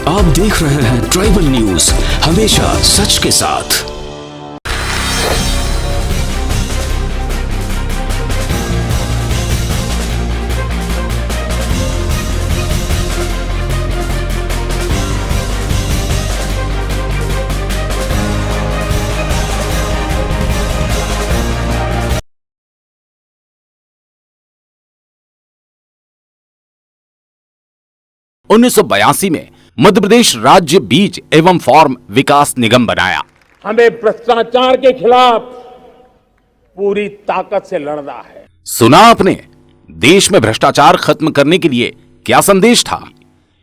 आप देख रहे हैं ट्राइबल न्यूज, हमेशा सच के साथ। उन्नीस में मध्य प्रदेश राज्य बीज एवं फार्म विकास निगम बनाया। हमें भ्रष्टाचार के खिलाफ पूरी ताकत से लड़ना है। सुना आपने, देश में भ्रष्टाचार खत्म करने के लिए क्या संदेश था।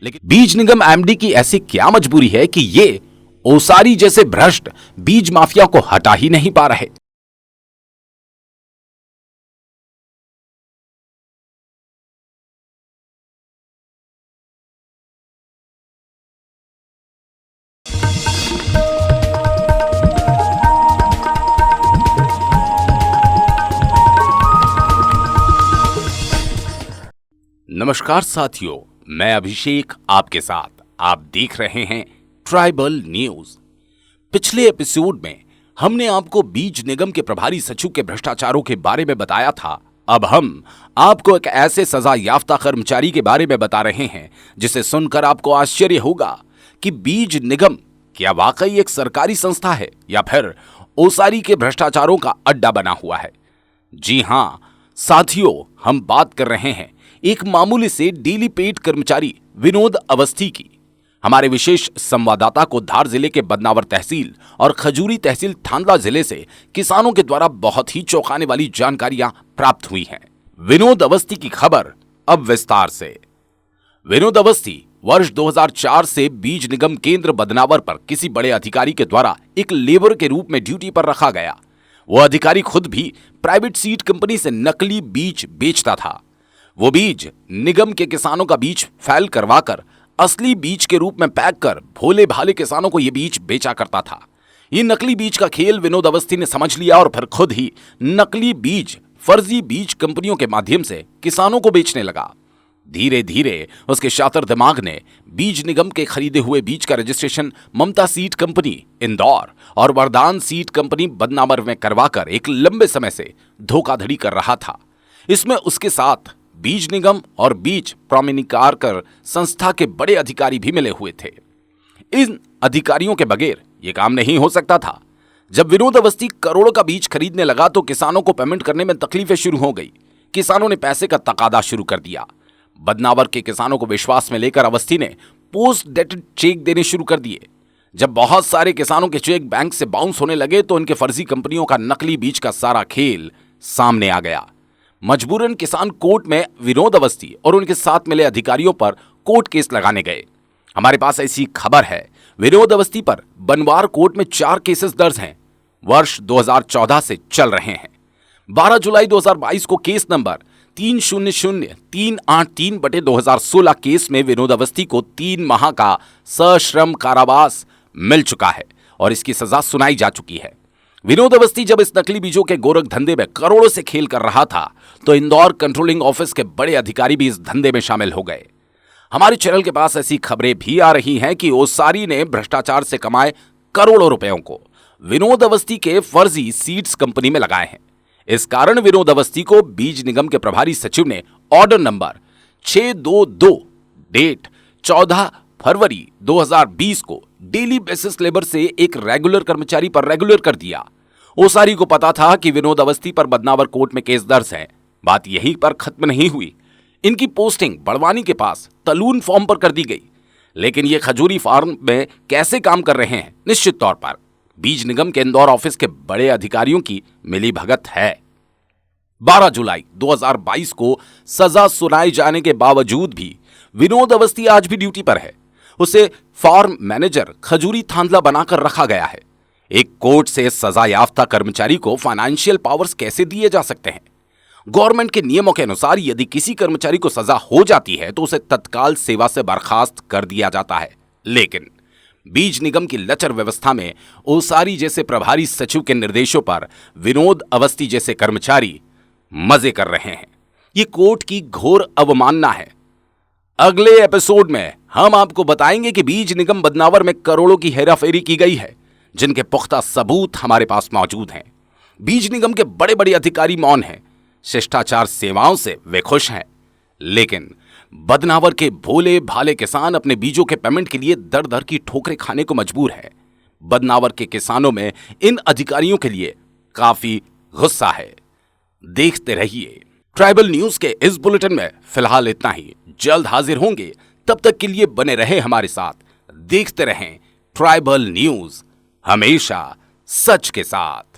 लेकिन बीज निगम एमडी की ऐसी क्या मजबूरी है कि ये ओसारी जैसे भ्रष्ट बीज माफिया को हटा ही नहीं पा रहे। नमस्कार साथियों, मैं अभिषेक आपके साथ। आप देख रहे हैं ट्राइबल न्यूज। पिछले एपिसोड में हमने आपको बीज निगम के प्रभारी सचिव के भ्रष्टाचारों के बारे में बताया था। अब हम आपको एक ऐसे सजा याफ्ता कर्मचारी के बारे में बता रहे हैं जिसे सुनकर आपको आश्चर्य होगा कि बीज निगम क्या वाकई एक सरकारी संस्था है या फिर ओसारी के भ्रष्टाचारों का अड्डा बना हुआ है। जी हां साथियों, हम बात कर रहे हैं एक मामूली से डेली पेड कर्मचारी विनोद अवस्थी की। हमारे विशेष संवाददाता को धार जिले के बदनावर तहसील और खजूरी तहसील थांदला जिले से किसानों के द्वारा बहुत ही चौंकाने वाली जानकारियां प्राप्त हुई हैं। विनोद अवस्थी की खबर अब विस्तार से। विनोद अवस्थी वर्ष 2004 से बीज निगम केंद्र बदनावर पर किसी बड़े अधिकारी के द्वारा एक लेबर के रूप में ड्यूटी पर रखा गया। वो अधिकारी खुद भी प्राइवेट सीड कंपनी से नकली बीज बेचता था। वो बीज निगम के किसानों का बीज फैल करवाकर असली बीज के रूप में पैक कर भोले भाले किसानों को ये बीज बेचा करता था। ये नकली बीज का खेल विनोद अवस्थी ने समझ लिया और फिर खुद ही नकली बीज फर्जी बीज कंपनियों के माध्यम से किसानों को बेचने लगा। धीरे धीरे उसके शातिर दिमाग ने बीज निगम के खरीदे हुए बीज का रजिस्ट्रेशन ममता सीड कंपनी इंदौर और वरदान सीड कंपनी बदनावर में करवाकर एक लंबे समय से धोखाधड़ी कर रहा था। इसमें उसके साथ बीज निगम और बीज प्रमाणीकरण संस्था के बड़े अधिकारी भी मिले हुए थे। इन अधिकारियों के बगैर यह काम नहीं हो सकता था। जब विनोद अवस्थी करोड़ों का बीज खरीदने लगा तो किसानों को पेमेंट करने में तकलीफें शुरू हो गई। किसानों ने पैसे का तकादा शुरू कर दिया। बदनावर के किसानों को विश्वास में लेकर अवस्थी ने पोस्ट डेटेड चेक देने शुरू कर दिए। जब बहुत सारे किसानों के चेक बैंक से बाउंस होने लगे तो उनके फर्जी कंपनियों का नकली बीज का सारा खेल सामने आ गया। मजबूरन किसान कोर्ट में विनोद अवस्थी और उनके साथ मिले अधिकारियों पर कोर्ट केस लगाने गए। हमारे पास ऐसी खबर है, विनोद अवस्थी पर बनवार कोर्ट में 4 केसेस दर्ज हैं। वर्ष 2014 से चल रहे हैं। 12 जुलाई 2022 को केस नंबर 300383/2016 केस में विनोद अवस्थी को 3 माह का सश्रम कारावास मिल चुका है और इसकी सजा सुनाई जा चुकी है। विनोद अवस्थी जब इस नकली बीजों के गोरख धंधे में करोड़ों से खेल कर रहा था तो इंदौर कंट्रोलिंग ऑफिस के बड़े अधिकारी भी इस धंधे में शामिल हो गए। हमारे चैनल के पास ऐसी खबरें भी आ रही हैं कि ओसारी ने भ्रष्टाचार से कमाए करोड़ों रुपयों को विनोद अवस्थी के फर्जी सीड्स कंपनी में लगाए हैं। इस कारण विनोद अवस्थी को बीज निगम के प्रभारी सचिव ने ऑर्डर नंबर 622 डेट 14 फरवरी 2020 को डेली बेसिस लेबर से एक रेगुलर कर्मचारी पर रेगुलर कर दिया। ओसारी को पता था कि विनोद अवस्थी पर बदनावर कोर्ट में केस दर्ज है। बात यहीं पर खत्म नहीं हुई। इनकी पोस्टिंग बड़वानी के पास तलून फॉर्म पर कर दी गई। लेकिन ये खजूरी फार्म में कैसे काम कर रहे हैं, निश्चित तौर पर बीज निगम के इंदौर ऑफिस के बड़े अधिकारियों की मिली भगत है। 12 जुलाई 2022 को सजा सुनाए जाने के बावजूद भी विनोद अवस्थी आज भी ड्यूटी पर है। उसे फार्म मैनेजर खजूरी थांदला बनाकर रखा गया है। एक कोर्ट से सजा याफ्ता कर्मचारी को फाइनेंशियल पावर्स कैसे दिए जा सकते हैं? गवर्नमेंट के नियमों के अनुसार यदि किसी कर्मचारी को सजा हो जाती है तो उसे तत्काल सेवा से बर्खास्त कर दिया जाता है। लेकिन बीज निगम की लचर व्यवस्था में ओसारी जैसे प्रभारी सचिव के निर्देशों पर विनोद अवस्थी जैसे कर्मचारी मजे कर रहे हैं। ये कोर्ट की घोर अवमानना है। अगले एपिसोड में हम आपको बताएंगे कि बीज निगम बदनावर में करोड़ों की हेराफेरी की गई है, जिनके पुख्ता सबूत हमारे पास मौजूद हैं। बीज निगम के बड़े बड़े अधिकारी मौन हैं, शिष्टाचार सेवाओं से वे खुश हैं, लेकिन बदनावर के भोले भाले किसान अपने बीजों के पेमेंट के लिए दर दर की ठोकरें खाने को मजबूर है। बदनावर के किसानों में इन अधिकारियों के लिए काफी गुस्सा है। देखते रहिए ट्राइबल न्यूज के इस बुलेटिन में। फिलहाल इतना ही, जल्द हाजिर होंगे, तब तक के लिए बने रहे हमारे साथ, देखते रहें ट्राइबल न्यूज, हमेशा सच के साथ।